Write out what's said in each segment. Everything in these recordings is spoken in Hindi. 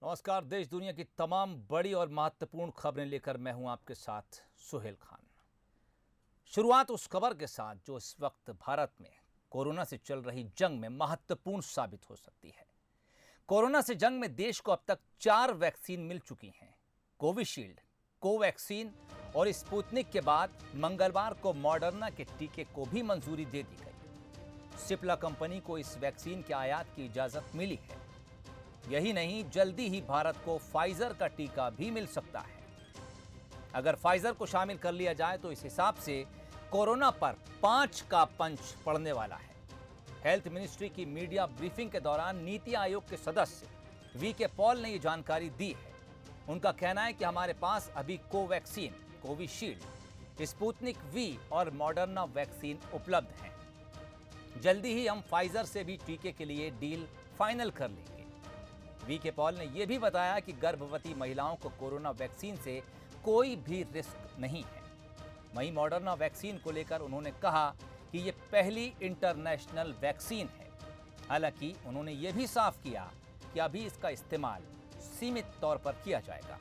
नमस्कार। देश दुनिया की तमाम बड़ी और महत्वपूर्ण खबरें लेकर मैं हूं आपके साथ सुहेल खान। शुरुआत उस खबर के साथ जो इस वक्त भारत में कोरोना से चल रही जंग में महत्वपूर्ण साबित हो सकती है। कोरोना से जंग में देश को अब तक 4 वैक्सीन मिल चुकी हैं। कोविशील्ड, कोवैक्सीन और स्पुतनिक के बाद मंगलवार को मॉडर्ना के टीके को भी मंजूरी दे दी गई। सिप्ला कंपनी को इस वैक्सीन के आयात की इजाजत मिली है। यही नहीं, जल्दी ही भारत को फाइजर का टीका भी मिल सकता है। अगर फाइजर को शामिल कर लिया जाए तो इस हिसाब से कोरोना पर 5 का पंच पड़ने वाला है। हेल्थ मिनिस्ट्री की मीडिया ब्रीफिंग के दौरान नीति आयोग के सदस्य वीके पॉल ने यह जानकारी दी है। उनका कहना है कि हमारे पास अभी कोवैक्सीन, कोविशील्ड, स्पुतनिक वी और मॉडर्ना वैक्सीन उपलब्ध हैं। जल्दी ही हम फाइजर से भी टीके के लिए डील फाइनल कर लेंगे। वीके पॉल ने यह भी बताया कि गर्भवती महिलाओं को कोरोना वैक्सीन से कोई भी रिस्क नहीं है। वहीं मॉडर्ना वैक्सीन को लेकर उन्होंने कहा कि यह पहली इंटरनेशनल वैक्सीन है। हालांकि उन्होंने यह भी साफ किया कि अभी इसका इस्तेमाल सीमित तौर पर किया जाएगा।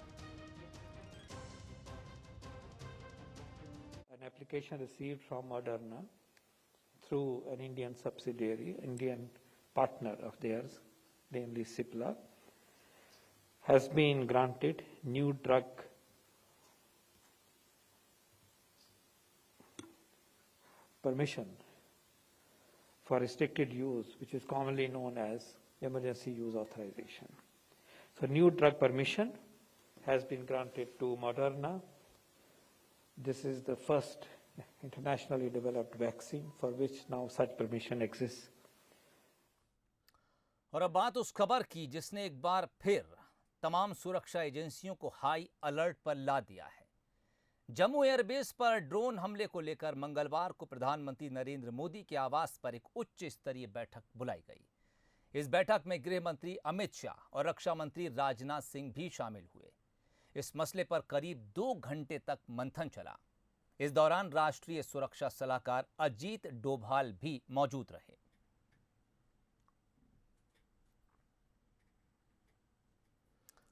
An application received from Moderna through an Indian subsidiary, Indian partner of theirs, namely Cipla, has been granted new drug permission for restricted use, which is commonly known as emergency use authorization. So new drug permission has been granted to Moderna. This is the first internationally developed vaccine for which now such permission exists. और अब बात उस खबर की जिसने एक बार फिर तमाम सुरक्षा एजेंसियों को हाई अलर्ट पर ला दिया है। जम्मू एयरबेस पर ड्रोन हमले को लेकर मंगलवार को प्रधानमंत्री नरेंद्र मोदी के आवास पर एक उच्च स्तरीय बैठक बुलाई गई। इस बैठक में गृह मंत्री अमित शाह और रक्षा मंत्री राजनाथ सिंह भी शामिल हुए। इस मसले पर करीब 2 घंटे तक मंथन चला। इस दौरान राष्ट्रीय सुरक्षा सलाहकार अजीत डोभाल भी मौजूद रहे।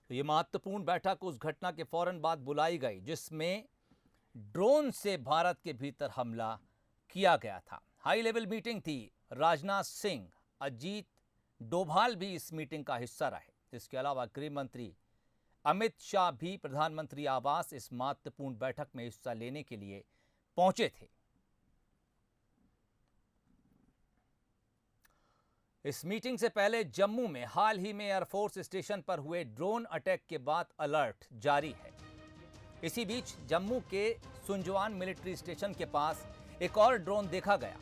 तो ये महत्वपूर्ण बैठक उस घटना के फौरन बाद बुलाई गई जिसमें ड्रोन से भारत के भीतर हमला किया गया था। हाई लेवल मीटिंग थी। राजनाथ सिंह, अजीत डोभाल भी इस मीटिंग का हिस्सा रहे। इसके अलावा गृह मंत्री अमित शाह भी प्रधानमंत्री आवास इस महत्वपूर्ण बैठक में हिस्सा लेने के लिए पहुंचे थे। इस मीटिंग से पहले जम्मू में हाल ही में एयरफोर्स स्टेशन पर हुए ड्रोन अटैक के बाद अलर्ट जारी है। इसी बीच जम्मू के सुंजवान मिलिट्री स्टेशन के पास एक और ड्रोन देखा गया,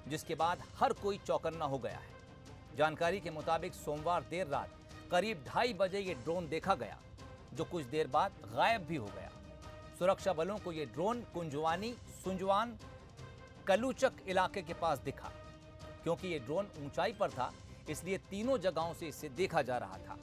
जिसके बाद हर कोई चौकन्ना हो गया है। जानकारी के मुताबिक सोमवार देर रात करीब 2:30 बजे ये ड्रोन देखा गया, जो कुछ देर बाद गायब भी हो गया। सुरक्षा बलों को यह ड्रोन सुंजवान कलूचक इलाके के पास दिखा। क्योंकि ये ड्रोन ऊंचाई पर था, इसलिए तीनों जगहों से इसे देखा जा रहा था।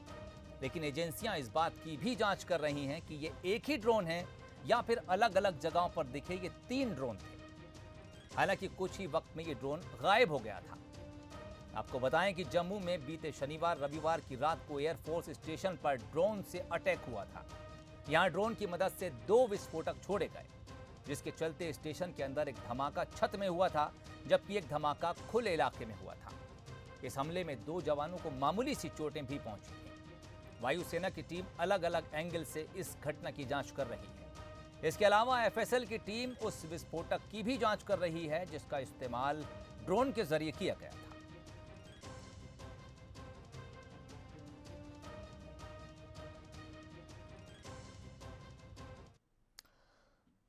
लेकिन एजेंसियां इस बात की भी जांच कर रही हैं कि ये एक ही ड्रोन है या फिर अलग अलग जगहों पर दिखे ये 3 ड्रोन थे। हालांकि कुछ ही वक्त में ये ड्रोन गायब हो गया था। आपको बताएं कि जम्मू में बीते शनिवार रविवार की रात को एयरफोर्स स्टेशन पर ड्रोन से अटैक हुआ था। यहां ड्रोन की मदद से 2 विस्फोटक छोड़े गए, जिसके चलते स्टेशन के अंदर एक धमाका छत में हुआ था, जबकि एक धमाका खुले इलाके में हुआ था। इस हमले में 2 जवानों को मामूली सी चोटें भी पहुंची हैं। वायुसेना की टीम अलग अलग एंगल से इस घटना की जांच कर रही है। इसके अलावा एफएसएल की टीम उस विस्फोटक की भी जांच कर रही है जिसका इस्तेमाल ड्रोन के जरिए किया गया था।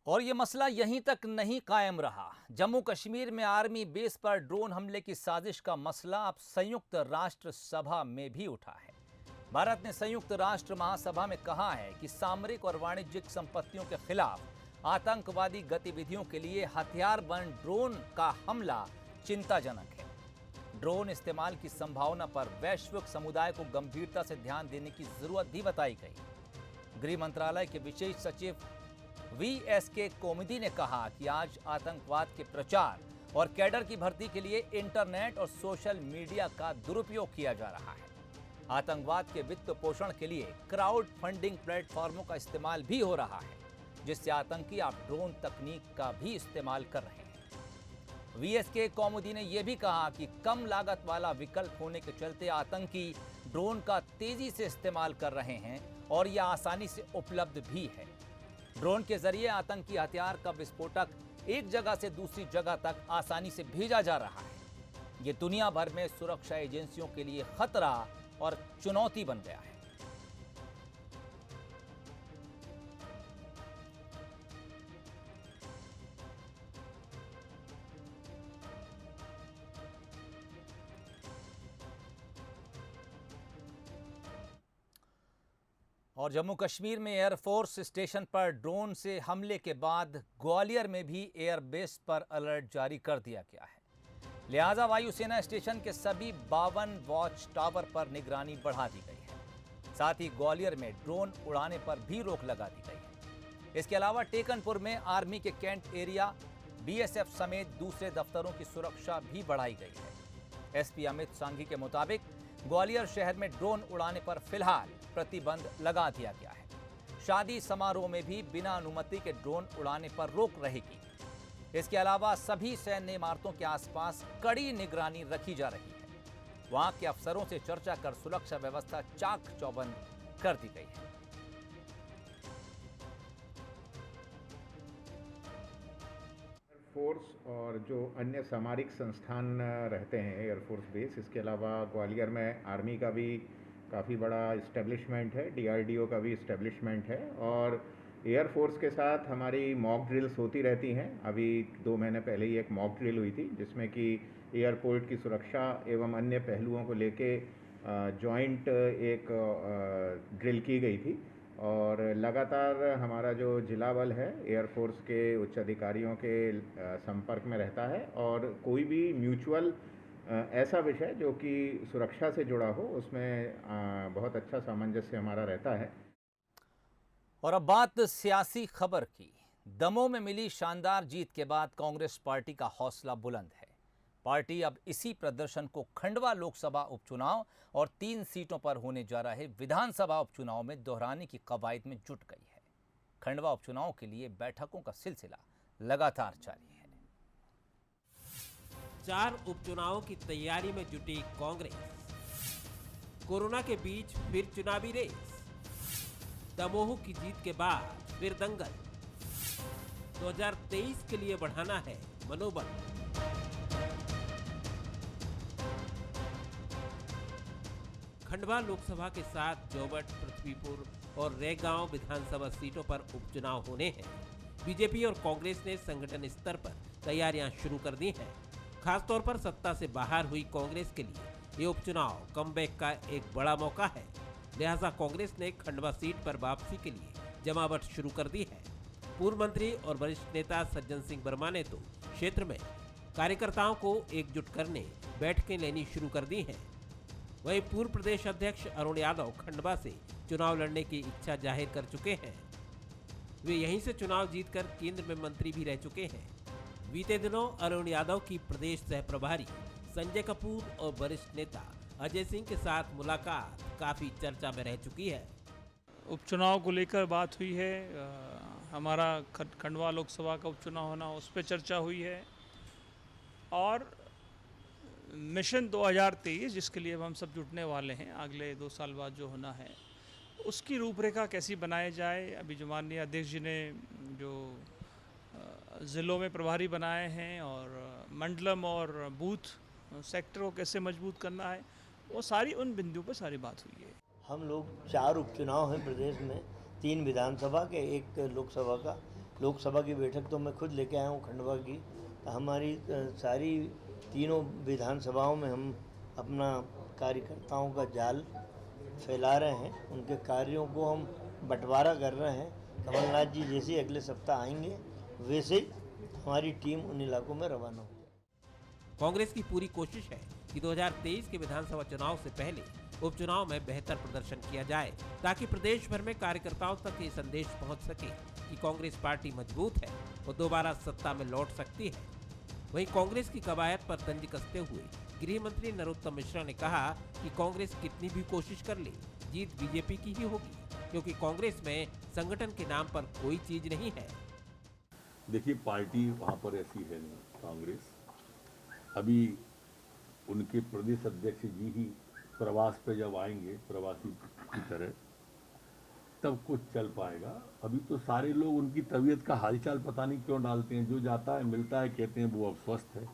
और ये मसला यहीं तक नहीं कायम रहा। जम्मू कश्मीर में आर्मी बेस पर ड्रोन हमले की साजिश का मसला अब संयुक्त राष्ट्र सभा में भी उठा है। भारत ने संयुक्त राष्ट्र महासभा में कहा है कि सामरिक और वाणिज्यिक संपत्तियों के खिलाफ आतंकवादी गतिविधियों के लिए हथियारबंद ड्रोन का हमला चिंताजनक है। ड्रोन इस्तेमाल की संभावना पर वैश्विक समुदाय को गंभीरता से ध्यान देने की जरूरत भी बताई गई। गृह मंत्रालय के विशेष सचिव VSK कोमिदी ने कहा कि आज आतंकवाद के प्रचार और कैडर की भर्ती के लिए इंटरनेट और सोशल मीडिया का दुरुपयोग किया जा रहा है। आतंकवाद के वित्त पोषण के लिए क्राउड फंडिंग प्लेटफॉर्मों का इस्तेमाल भी हो रहा है, जिससे आतंकी अब ड्रोन तकनीक का भी इस्तेमाल कर रहे हैं। वीएसके कौमुदी ने यह भी कहा कि कम लागत वाला विकल्प होने के चलते आतंकी ड्रोन का तेजी से इस्तेमाल कर रहे हैं और यह आसानी से उपलब्ध भी है। ड्रोन के जरिए आतंकी हथियार का विस्फोटक एक जगह से दूसरी जगह तक आसानी से भेजा जा रहा है। ये दुनिया भर में सुरक्षा एजेंसियों के लिए खतरा और चुनौती बन गया है। और जम्मू कश्मीर में एयरफोर्स स्टेशन पर ड्रोन से हमले के बाद ग्वालियर में भी एयरबेस पर अलर्ट जारी कर दिया गया है। लिहाजा वायुसेना स्टेशन के सभी 52 वॉच टावर पर निगरानी बढ़ा दी गई है। साथ ही ग्वालियर में ड्रोन उड़ाने पर भी रोक लगा दी गई है। इसके अलावा टेकनपुर में आर्मी के कैंट एरिया, बीएसएफ समेत दूसरे दफ्तरों की सुरक्षा भी बढ़ाई गई है। एसपी अमित सांघी के मुताबिक ग्वालियर शहर में ड्रोन उड़ाने पर फिलहाल प्रतिबंध लगा दिया गया है। शादी समारोह में भी बिना अनुमति के ड्रोन उड़ाने पर रोक रहेगी। इसके अलावा सभी सैन्य इमारतों के आसपास कड़ी निगरानी रखी जा रही है। वहां के अफसरों से चर्चा कर सुरक्षा व्यवस्था चाक चौबंद कर दी गई है। एयरफोर्स और जो अन्य सामरिक संस्थान रहते हैं एयरफोर्स बेस, इसके अलावा ग्वालियर में आर्मी का भी काफ़ी बड़ा इस्टेब्लिशमेंट है, डीआरडीओ का भी इस्टेब्लिशमेंट है और एयरफोर्स के साथ हमारी मॉक ड्रिल्स होती रहती हैं। अभी 2 महीने पहले ही एक मॉक ड्रिल हुई थी जिसमें कि एयरपोर्ट की सुरक्षा एवं अन्य पहलुओं को लेके जॉइंट एक ड्रिल की गई थी और लगातार हमारा जो जिला बल है एयरफोर्स के उच्च अधिकारियों के संपर्क में रहता है और कोई भी म्यूचुअल ऐसा विषय जो कि सुरक्षा से जुड़ा हो उसमें बहुत अच्छा सामंजस्य हमारा रहता है। और अब बात सियासी खबर की। दमोह में मिली शानदार जीत के बाद कांग्रेस पार्टी का हौसला बुलंद है। पार्टी अब इसी प्रदर्शन को खंडवा लोकसभा उपचुनाव और 3 सीटों पर होने जा रहे विधानसभा उपचुनाव में दोहराने की कवायद में जुट गई है। खंडवा उपचुनाव के लिए बैठकों का सिलसिला लगातार जारी है। 4 उपचुनावों की तैयारी में जुटी कांग्रेस। कोरोना के बीच फिर चुनावी रेस। दमोह की जीत के बाद फिर दंगल। 2023 के लिए बढ़ाना है मनोबल। खंडवा लोकसभा के साथ जोबट, पृथ्वीपुर और रेगांव विधानसभा सीटों पर उपचुनाव होने हैं। बीजेपी और कांग्रेस ने संगठन स्तर पर तैयारियां शुरू कर दी हैं। खासतौर पर सत्ता से बाहर हुई कांग्रेस के लिए ये उपचुनाव कमबैक का एक बड़ा मौका है। लिहाजा कांग्रेस ने खंडवा सीट पर वापसी के लिए जमावट शुरू कर दी है। पूर्व मंत्री और वरिष्ठ नेता सज्जन सिंह वर्मा ने तो क्षेत्र में कार्यकर्ताओं को एकजुट करने बैठकें लेनी शुरू कर दी हैं। वहीं पूर्व प्रदेश अध्यक्ष अरुण यादव खंडवा से चुनाव लड़ने की इच्छा जाहिर कर चुके हैं। वे यहीं से चुनाव जीतकर केंद्र में मंत्री भी रह चुके हैं। बीते दिनों अरुण यादव की प्रदेश सह प्रभारी संजय कपूर और वरिष्ठ नेता अजय सिंह के साथ मुलाकात काफी चर्चा में रह चुकी है। उपचुनाव को लेकर बात हुई है। हमारा खंडवा लोकसभा का उपचुनाव होना उस पर चर्चा हुई है और मिशन 2023 जिसके लिए अब हम सब जुटने वाले हैं अगले 2 साल बाद जो होना है उसकी रूपरेखा कैसी बनाई जाए। अभी जो माननीय अध्यक्ष जी ने जो ज़िलों में प्रभारी बनाए हैं और मंडलम और बूथ सेक्टर को कैसे मजबूत करना है वो सारी उन बिंदुओं पर सारी बात हुई है। हम लोग 4 उपचुनाव हैं प्रदेश में, 3 विधानसभा के, 1 लोकसभा का। लोकसभा की बैठक तो मैं खुद लेके आया हूँ खंडवा की। हमारी सारी तीनों विधानसभाओं में हम अपना कार्यकर्ताओं का जाल फैला रहे हैं, उनके कार्यों को हम बंटवारा कर रहे हैं। कमलनाथ जी जैसे अगले सप्ताह आएंगे वैसे ही हमारी टीम उन इलाकों में रवाना होगी। कांग्रेस की पूरी कोशिश है कि 2023 के विधानसभा चुनाव से पहले उपचुनाव में बेहतर प्रदर्शन किया जाए ताकि प्रदेश भर में कार्यकर्ताओं तक ये संदेश पहुंच सके कि कांग्रेस पार्टी मजबूत है और दोबारा सत्ता में लौट सकती है। वहीं कांग्रेस की कवायद पर तंज कसते हुए गृह मंत्री नरोत्तम मिश्रा ने कहा कि कांग्रेस कितनी भी कोशिश कर ले, जीत बीजेपी की ही होगी, क्योंकि कांग्रेस में संगठन के नाम पर कोई चीज नहीं है। देखिए, पार्टी वहाँ पर ऐसी है नहीं कांग्रेस। अभी उनके प्रदेश अध्यक्ष जी ही प्रवास पे जब आएंगे प्रवासी की तरह, तब कुछ चल पाएगा। अभी तो सारे लोग उनकी तबीयत का हालचाल पता नहीं क्यों डालते हैं, जो जाता है मिलता है कहते हैं वो अब स्वस्थ है।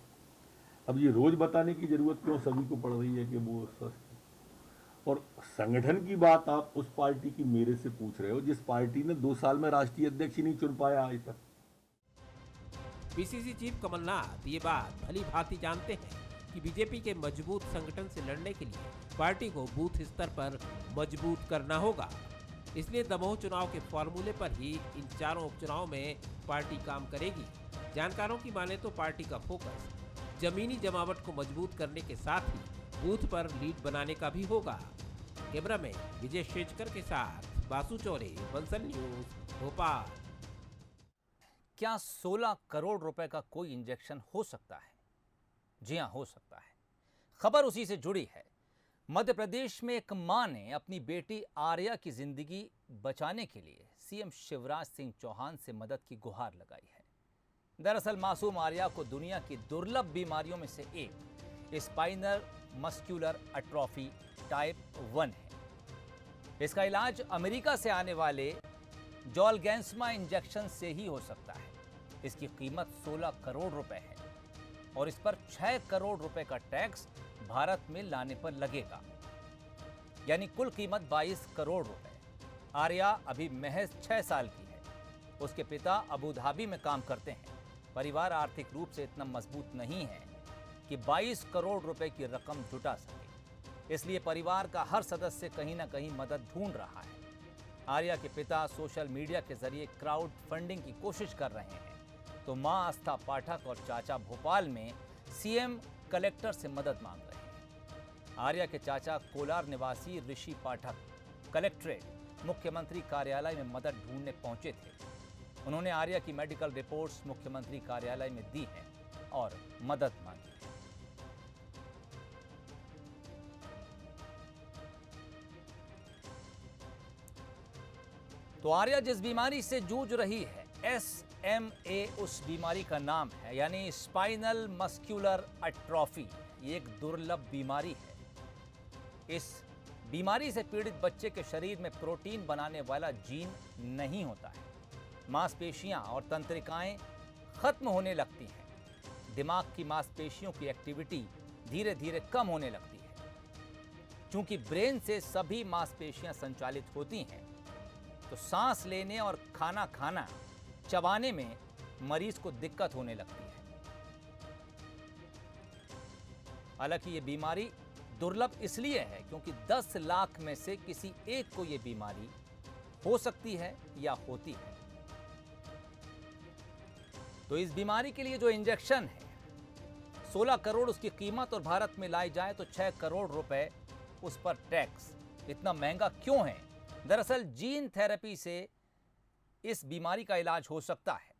अब ये रोज बताने की जरूरत क्यों सभी को पड़ रही है कि वो स्वस्थ है। और संगठन की बात आप उस पार्टी की मेरे से पूछ रहे हो जिस पार्टी ने 2 साल में राष्ट्रीय अध्यक्ष ही नहीं चुन पाया आज तक। पीसीसी चीफ कमलनाथ ये बात भली भांति जानते हैं कि बीजेपी के मजबूत संगठन से लड़ने के लिए पार्टी को बूथ स्तर पर मजबूत करना होगा। इसलिए दमोह चुनाव के फॉर्मूले पर ही इन चारों उपचुनाव में पार्टी काम करेगी। जानकारों की माने तो पार्टी का फोकस जमीनी जमावट को मजबूत करने के साथ ही बूथ पर लीड बनाने का भी होगा। कैमरा में विजय शेजकर के साथ बासु चौरे, बंसल न्यूज, भोपाल। क्या 16 करोड़ रुपए का कोई इंजेक्शन हो सकता है? जी हां, हो सकता है। खबर उसी से जुड़ी है। मध्य प्रदेश में एक मां ने अपनी बेटी आर्या की जिंदगी बचाने के लिए सीएम शिवराज सिंह चौहान से मदद की गुहार लगाई है। दरअसल मासूम आर्या को दुनिया की दुर्लभ बीमारियों में से एक स्पाइनल मस्कुलर एट्रोफी टाइप 1 है। इसका इलाज अमेरिका से आने वाले जोलगैंसमा इंजेक्शन से ही हो सकता है। इसकी कीमत 16 करोड़ रुपए है और इस पर 6 करोड़ रुपए का टैक्स भारत में लाने पर लगेगा, यानी कुल कीमत 22 करोड़ रुपए। आर्या अभी महज 6 साल की है। उसके पिता अबू धाबी में काम करते हैं। परिवार आर्थिक रूप से इतना मजबूत नहीं है कि 22 करोड़ रुपए की रकम जुटा सके, इसलिए परिवार का हर सदस्य कहीं ना कहीं मदद ढूंढ रहा है। आर्या के पिता सोशल मीडिया के जरिए क्राउड फंडिंग की कोशिश कर रहे हैं, तो मां आस्था पाठक और चाचा भोपाल में सीएम कलेक्टर से मदद मांग रहे हैं। आर्या के चाचा कोलार निवासी ऋषि पाठक कलेक्ट्रेट मुख्यमंत्री कार्यालय में मदद ढूंढने पहुंचे थे। उन्होंने आर्या की मेडिकल रिपोर्ट्स मुख्यमंत्री कार्यालय में दी हैं और मदद मांगी है। तो आर्या जिस बीमारी से जूझ रही है, SMA उस बीमारी का नाम है, यानी स्पाइनल मस्कुलर एट्रोफी। ये एक दुर्लभ बीमारी है। इस बीमारी से पीड़ित बच्चे के शरीर में प्रोटीन बनाने वाला जीन नहीं होता है। मांसपेशियां और तंत्रिकाएं खत्म होने लगती हैं। दिमाग की मांसपेशियों की एक्टिविटी धीरे धीरे कम होने लगती है। चूंकि ब्रेन से सभी मांसपेशियां संचालित होती हैं, तो सांस लेने और खाना खाना चबाने में मरीज को दिक्कत होने लगती है। हालांकि ये बीमारी दुर्लभ इसलिए है क्योंकि 10 लाख में से किसी एक को ये बीमारी हो सकती है या होती है। तो इस बीमारी के लिए जो इंजेक्शन है 16 करोड़ उसकी कीमत और भारत में लाई जाए तो 6 करोड़ रुपए उस पर टैक्स। इतना महंगा क्यों है? दरअसल जीन थेरेपी से इस बीमारी का इलाज हो सकता है।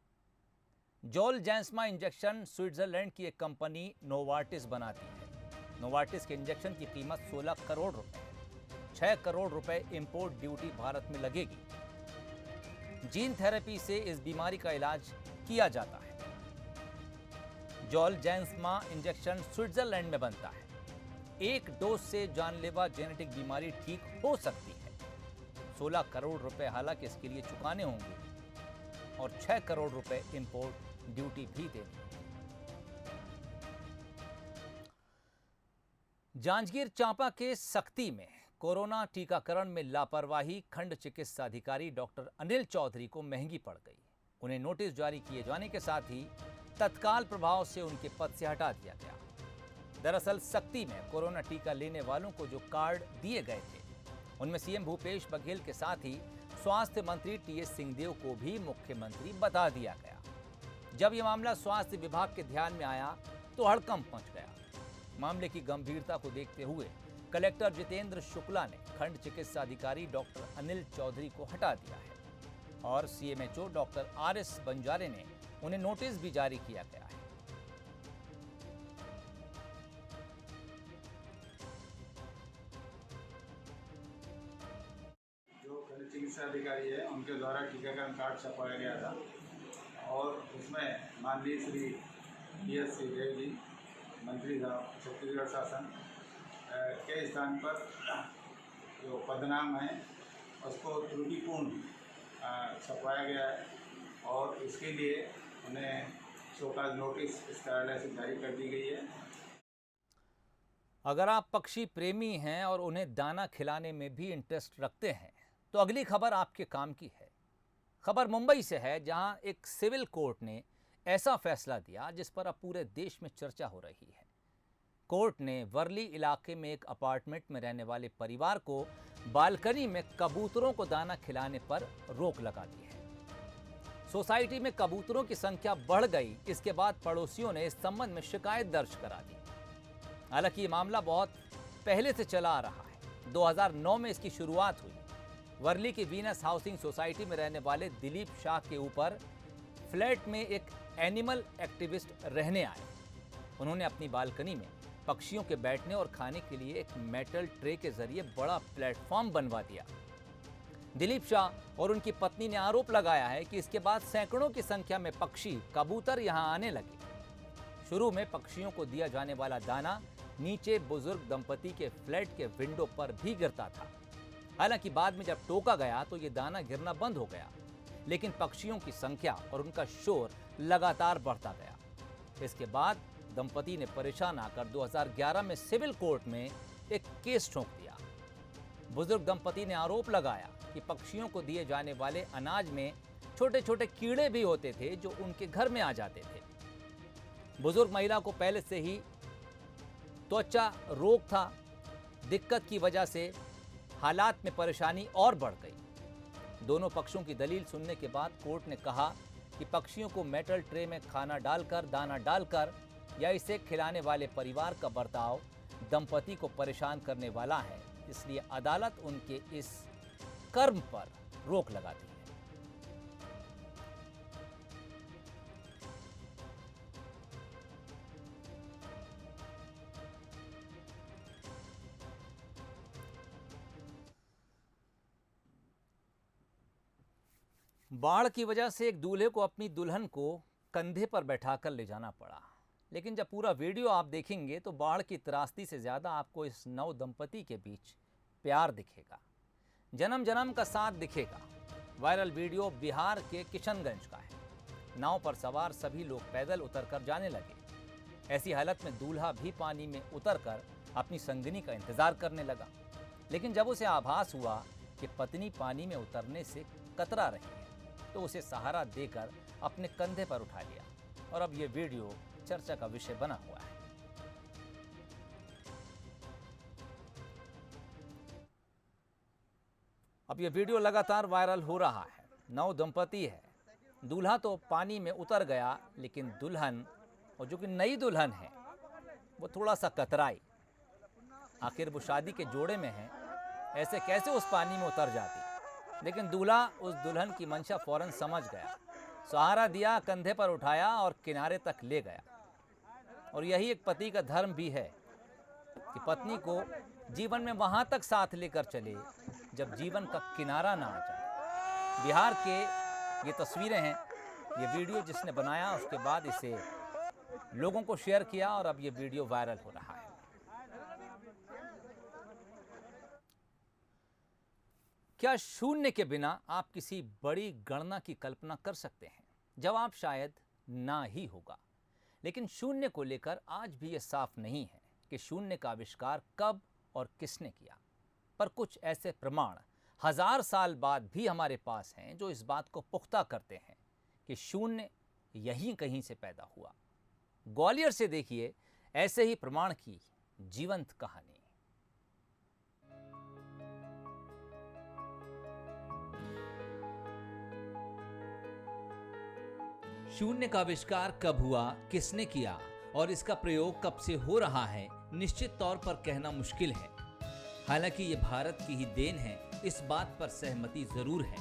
जोलगैंसमा इंजेक्शन स्विट्जरलैंड की एक कंपनी नोवार्टिस बनाती है। नोवार्टिस के इंजेक्शन की कीमत 16 करोड़ रुपए है। 6 करोड़ रुपए इंपोर्ट ड्यूटी भारत में लगेगी। जीन थेरेपी से इस बीमारी का इलाज किया जाता है। जोलगैंसमा इंजेक्शन स्विट्जरलैंड में बनता है। एक डोज से जानलेवा जेनेटिक बीमारी ठीक हो सकती है। 16 करोड़ रुपए हालांकि इसके लिए चुकाने होंगे और 6 करोड़ रुपए इंपोर्ट ड्यूटी भी देनी। जांजगीर चांपा के सक्ती में कोरोना टीकाकरण में लापरवाही खंड चिकित्सा अधिकारी डॉक्टर अनिल चौधरी को महंगी पड़ गई। उन्हें नोटिस जारी किए जाने के साथ ही तत्काल प्रभाव से उनके पद से हटा दिया गया। दरअसल सक्ती में कोरोना टीका लेने वालों को जो कार्ड दिए गए थे उनमें सीएम भूपेश बघेल के साथ ही स्वास्थ्य मंत्री टीएस सिंहदेव को भी मुख्यमंत्री बता दिया गया। जब यह मामला स्वास्थ्य विभाग के ध्यान में आया तो हड़कंप मच गया। मामले की गंभीरता को देखते हुए कलेक्टर जितेंद्र शुक्ला ने खंड चिकित्सा अधिकारी डॉक्टर अनिल चौधरी को हटा दिया है और सीएमएचओ डॉक्टर RS बंजारे ने उन्हें नोटिस भी जारी किया गया है। चिकित्सा अधिकारी है उनके द्वारा टीकाकरण कार्ड छपवाया गया था और उसमें माननीय श्री PS सिंहदेव जी मंत्री साहब छत्तीसगढ़ शासन के स्थान पर जो पदनाम है उसको त्रुटिपूर्ण छपवाया गया है और इसके लिए उन्हें शोकाज नोटिस इस कार्यालय से जारी कर दी गई है। अगर आप पक्षी प्रेमी हैं और उन्हें दाना खिलाने में भी इंटरेस्ट रखते हैं तो अगली खबर आपके काम की है। खबर मुंबई से है, जहां एक सिविल कोर्ट ने ऐसा फैसला दिया जिस पर अब पूरे देश में चर्चा हो रही है। कोर्ट ने वर्ली इलाके में एक अपार्टमेंट में रहने वाले परिवार को बालकनी में कबूतरों को दाना खिलाने पर रोक लगा दी है। सोसाइटी में कबूतरों की संख्या बढ़ गई, इसके बाद पड़ोसियों ने इस संबंध में शिकायत दर्ज करा दी। हालांकि ये मामला बहुत पहले से चला आ रहा है। 2009 में इसकी शुरुआत हुई। वर्ली की वीनस हाउसिंग सोसाइटी में रहने वाले दिलीप शाह के ऊपर फ्लैट में एक एनिमल एक्टिविस्ट रहने आए। उन्होंने अपनी बालकनी में पक्षियों के बैठने और खाने के लिए एक मेटल ट्रे के जरिए बड़ा प्लेटफॉर्म बनवा दिया। दिलीप शाह और उनकी पत्नी ने आरोप लगाया है कि इसके बाद सैकड़ों की संख्या में पक्षी कबूतर यहां आने लगे। शुरू में पक्षियों को दिया जाने वाला दाना नीचे बुजुर्ग दंपति के फ्लैट के विंडो पर भी गिरता था। हालांकि बाद में जब टोका गया तो ये दाना गिरना बंद हो गया, लेकिन पक्षियों की संख्या और उनका शोर लगातार बढ़ता गया। इसके बाद दंपति ने परेशान आकर 2011 में सिविल कोर्ट में एक केस ठोक दिया। बुजुर्ग दंपति ने आरोप लगाया कि पक्षियों को दिए जाने वाले अनाज में छोटे छोटे कीड़े भी होते थे जो उनके घर में आ जाते थे। बुजुर्ग महिला को पहले से ही त्वचा रोग था। दिक्कत की वजह से हालात में परेशानी और बढ़ गई। दोनों पक्षों की दलील सुनने के बाद कोर्ट ने कहा कि पक्षियों को मेटल ट्रे में खाना डालकर, दाना डालकर या इसे खिलाने वाले परिवार का बर्ताव दंपति को परेशान करने वाला है, इसलिए अदालत उनके इस कर्म पर रोक लगाती है। बाढ़ की वजह से एक दूल्हे को अपनी दुल्हन को कंधे पर बैठाकर ले जाना पड़ा, लेकिन जब पूरा वीडियो आप देखेंगे तो बाढ़ की त्रासदी से ज़्यादा आपको इस नव दंपति के बीच प्यार दिखेगा, जन्म जन्म का साथ दिखेगा। वायरल वीडियो बिहार के किशनगंज का है। नाव पर सवार सभी लोग पैदल उतरकर जाने लगे। ऐसी हालत में दूल्हा भी पानी में उतरकर अपनी संगिनी का इंतजार करने लगा, लेकिन जब उसे आभास हुआ कि पत्नी पानी में उतरने से कतरा रही है तो उसे सहारा देकर अपने कंधे पर उठा लिया और अब ये वीडियो चर्चा का विषय बना हुआ है। अब ये वीडियो लगातार वायरल हो रहा है। नव दंपति है, दूल्हा तो पानी में उतर गया, लेकिन दुल्हन, और जो कि नई दुल्हन है, वो थोड़ा सा कतराई। आखिर वो शादी के जोड़े में है, ऐसे कैसे उस पानी में उतर जाती। लेकिन दूल्हा उस दुल्हन की मंशा फौरन समझ गया, सहारा दिया, कंधे पर उठाया और किनारे तक ले गया। और यही एक पति का धर्म भी है कि पत्नी को जीवन में वहां तक साथ लेकर चले जब जीवन का किनारा ना आ जाए। बिहार के ये तस्वीरें हैं, ये वीडियो जिसने बनाया उसके बाद इसे लोगों को शेयर किया और अब ये वीडियो वायरल हो रहा है। क्या शून्य के बिना आप किसी बड़ी गणना की कल्पना कर सकते हैं? जवाब शायद ना ही होगा। लेकिन शून्य को लेकर आज भी ये साफ नहीं है कि शून्य का आविष्कार कब और किसने किया। पर कुछ ऐसे प्रमाण 1000 साल बाद भी हमारे पास हैं जो इस बात को पुख्ता करते हैं कि शून्य यहीं कहीं से पैदा हुआ। ग्वालियर से देखिए ऐसे ही प्रमाण की जीवंत कहानी। शून्य का आविष्कार कब हुआ, किसने किया और इसका प्रयोग कब से हो रहा है, निश्चित तौर पर कहना मुश्किल है। हालांकि ये भारत की ही देन है, इस बात पर सहमति जरूर है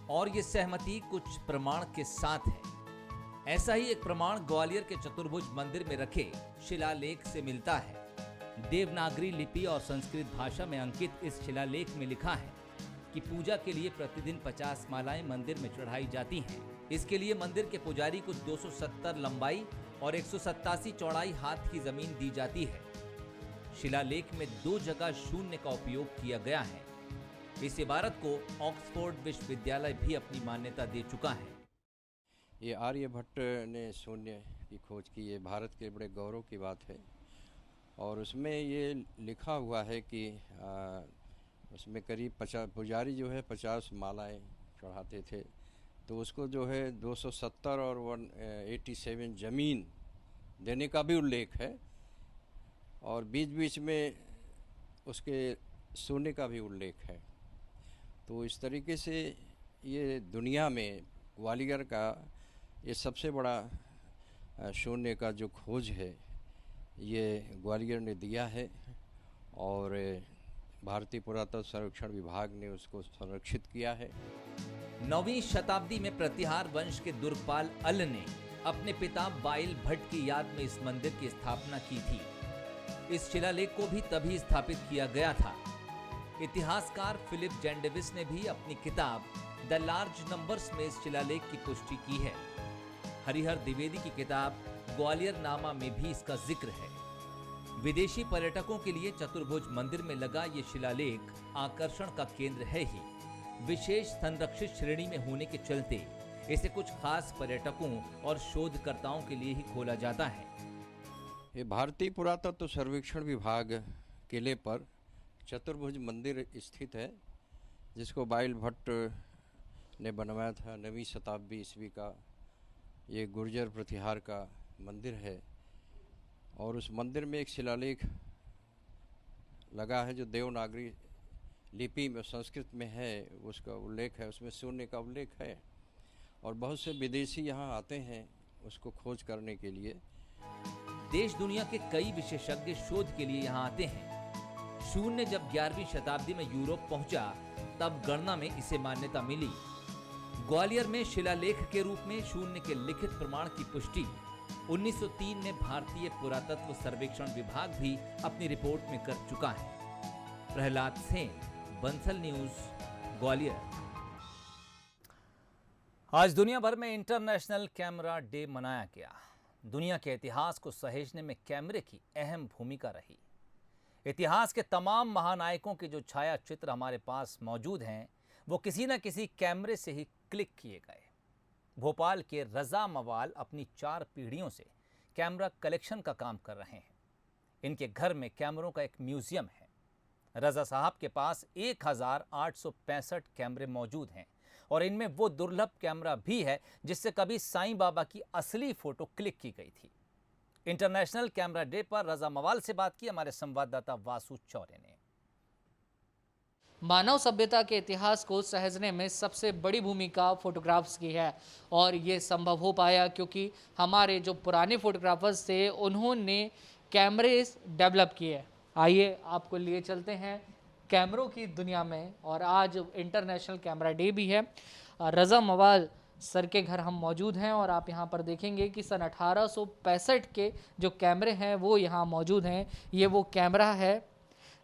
और ये सहमति कुछ प्रमाण के साथ है। ऐसा ही एक प्रमाण ग्वालियर के चतुर्भुज मंदिर में रखे शिलालेख से मिलता है। देवनागरी लिपि और संस्कृत भाषा में अंकित इस शिलालेख में लिखा है, कि पूजा के लिए प्रतिदिन 50 मालाएं मंदिर में चढ़ाई जाती हैं। इसके लिए मंदिर के पुजारी को 270 लंबाई और 187 चौड़ाई हाथ की जमीन दी जाती है। शिलालेख में 2 जगह शून्य का उपयोग किया गया है। इस इबारत को ऑक्सफोर्ड विश्वविद्यालय भी अपनी मान्यता दे चुका है। ये आर्यभट्ट ने शून्य की खोज की, ये भारत के बड़े गौरव की बात है। और उसमें ये लिखा हुआ है कि उसमें करीब 50 पुजारी जो है 50 मालाएं चढ़ाते थे, तो उसको जो है 270 और 187 जमीन देने का भी उल्लेख है, और बीच बीच में उसके सोने का भी उल्लेख है। तो इस तरीके से ये दुनिया में ग्वालियर का ये सबसे बड़ा शून्य का जो खोज है ये ग्वालियर ने दिया है, और भारतीय पुरातत्व सर्वेक्षण विभाग ने उसको संरक्षित किया है। 9वीं शताब्दी में प्रतिहार वंश के दुर्गपाल अल ने अपने पिता बाइल भट्ट की याद में इस मंदिर की स्थापना की थी। इस शिलालेख को भी तभी स्थापित किया गया था। इतिहासकार फिलिप जेंडेविस ने भी अपनी किताब द लार्ज नंबर्स में इस शिलालेख की पुष्टि की है। हरिहर द्विवेदी की किताब ग्वालियर नामा में भी इसका जिक्र है। विदेशी पर्यटकों के लिए चतुर्भुज मंदिर में लगा ये शिलालेख आकर्षण का केंद्र है ही। विशेष संरक्षित श्रेणी में होने के चलते इसे कुछ खास पर्यटकों और शोधकर्ताओं के लिए ही खोला जाता है। ये भारतीय पुरातत्व सर्वेक्षण विभाग किले पर चतुर्भुज मंदिर स्थित है, जिसको बाइल भट्ट ने बनवाया था 9वीं शताब्दी ईस्वी का। ये गुर्जर प्रतिहार का मंदिर है, और उस मंदिर में एक शिलालेख लगा है जो देवनागरी लिपि में संस्कृत में है, उसका उल्लेख है, उसमें शून्य का उल्लेख है। और बहुत से विदेशी यहाँ आते हैं उसको खोज करने के लिए। देश दुनिया के कई विशेषज्ञ शोध के लिए यहाँ आते हैं। शून्य जब 11वीं शताब्दी में यूरोप पहुंचा तब गणना में इसे मान्यता मिली। ग्वालियर में शिलालेख के रूप में शून्य के लिखित प्रमाण की पुष्टि 1903 में भारतीय पुरातत्व सर्वेक्षण विभाग भी अपनी रिपोर्ट में कर चुका है। प्रहलाद सेन, बंसल न्यूज, ग्वालियर। आज दुनिया भर में इंटरनेशनल कैमरा डे मनाया गया। दुनिया के इतिहास को सहेजने में कैमरे की अहम भूमिका रही। इतिहास के तमाम महानायकों के जो छाया चित्र हमारे पास मौजूद हैं, वो किसी न किसी कैमरे से ही क्लिक किए गए। भोपाल के रजा मवाल अपनी 4 पीढ़ियों से कैमरा कलेक्शन का काम कर रहे हैं। इनके घर में कैमरों का एक म्यूजियम है। रजा साहब के पास 1865 कैमरे मौजूद हैं, और इनमें वो दुर्लभ कैमरा भी है जिससे कभी साईं बाबा की असली फोटो क्लिक की गई थी। इंटरनेशनल कैमरा डे पर रजा मवाल से बात की हमारे संवाददाता वासु चौरे ने। मानव सभ्यता के इतिहास को सहेजने में सबसे बड़ी भूमिका फोटोग्राफ्स की है, और ये संभव हो पाया क्योंकि हमारे जो पुराने फोटोग्राफर्स थे उन्होंने कैमरे डेवलप किए। आइए आपको लिए चलते हैं कैमरों की दुनिया में, और आज इंटरनेशनल कैमरा डे भी है। रजा मवाल सर के घर हम मौजूद हैं, और आप यहाँ पर देखेंगे कि सन 1865 के जो कैमरे हैं वो यहाँ मौजूद हैं। ये वो कैमरा है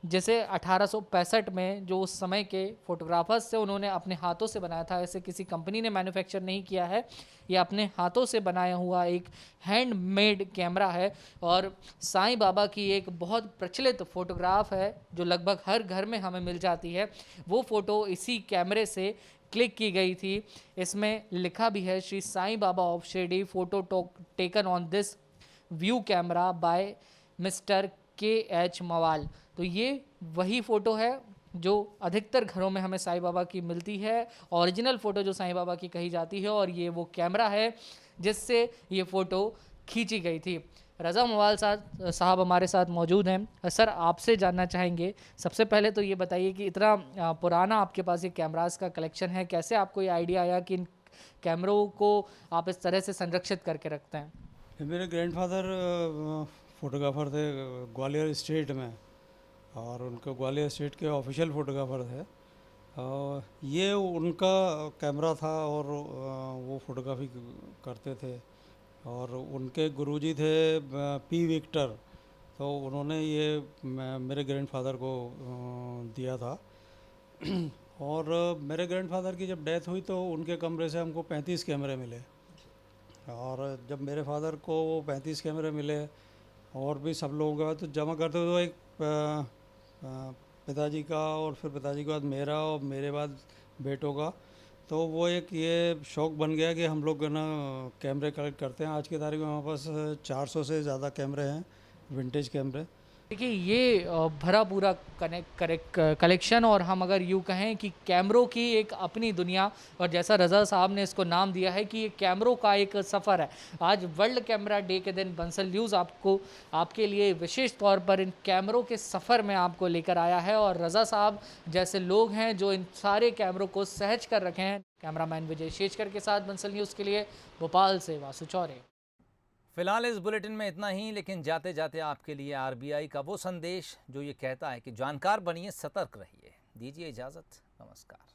जिसे 1865 में जो उस समय के फोटोग्राफर्स थे उन्होंने अपने हाथों से बनाया था। ऐसे किसी कंपनी ने मैन्युफैक्चर नहीं किया है, ये अपने हाथों से बनाया हुआ एक हैंडमेड कैमरा है। और साईं बाबा की एक बहुत प्रचलित फ़ोटोग्राफ है जो लगभग हर घर में हमें मिल जाती है। वो फ़ोटो इसी कैमरे से क्लिक की गई थी। इसमें लिखा भी है, Shri Sai Baba of Shirdi, photo taken on this view camera by mister KH Mawal. तो ये वही फ़ोटो है जो अधिकतर घरों में हमें साईं बाबा की मिलती है, ओरिजिनल फ़ोटो जो साईं बाबा की कही जाती है, और ये वो कैमरा है जिससे ये फ़ोटो खींची गई थी। रजा मवाल साहब हमारे साथ मौजूद हैं। सर, आपसे जानना चाहेंगे, सबसे पहले तो ये बताइए कि इतना पुराना आपके पास ये कैमरास का कलेक्शन है, कैसे आपको ये आइडिया आया कि इन कैमरों को आप इस तरह से संरक्षित करके रखते हैं? मेरे ग्रैंडफादर फोटोग्राफर थे ग्वालियर स्टेट में, और उनके ग्वालियर स्टेट के ऑफिशियल फ़ोटोग्राफर थे। ये उनका कैमरा था और वो फोटोग्राफी करते थे। और उनके गुरुजी थे P विक्टर, तो उन्होंने ये मेरे ग्रैंडफादर को दिया था। और मेरे ग्रैंडफादर की जब डेथ हुई तो उनके कमरे से हमको 35 कैमरे मिले, और जब मेरे फादर को वो 35 कैमरे मिले और भी सब लोगों का तो जमा करते हुए एक पिताजी का, और फिर पिताजी के बाद मेरा, और मेरे बाद बेटों का, तो वो एक ये शौक़ बन गया कि हम लोग ना कैमरे कलेक्ट करते हैं। आज की तारीख में हमारे पास 400 से ज़्यादा कैमरे हैं, विंटेज कैमरे। देखिए ये भरा पूरा कलेक्शन, और हम अगर यूँ कहें कि कैमरों की एक अपनी दुनिया, और जैसा रज़ा साहब ने इसको नाम दिया है कि ये कैमरों का एक सफ़र है। आज वर्ल्ड कैमरा डे के दिन बंसल न्यूज़ आपके लिए विशेष तौर पर इन कैमरों के सफ़र में आपको लेकर आया है, और रज़ा साहब जैसे लोग हैं जो इन सारे कैमरों को सहज कर रखे हैं। कैमरामैन विजय शेजकर के साथ बंसल न्यूज़ के लिए भोपाल से वासु चौरे। फिलहाल इस बुलेटिन में इतना ही, लेकिन जाते जाते आपके लिए आरबीआई का वो संदेश जो ये कहता है कि जानकार बनिए, सतर्क रहिए। दीजिए इजाज़त, नमस्कार।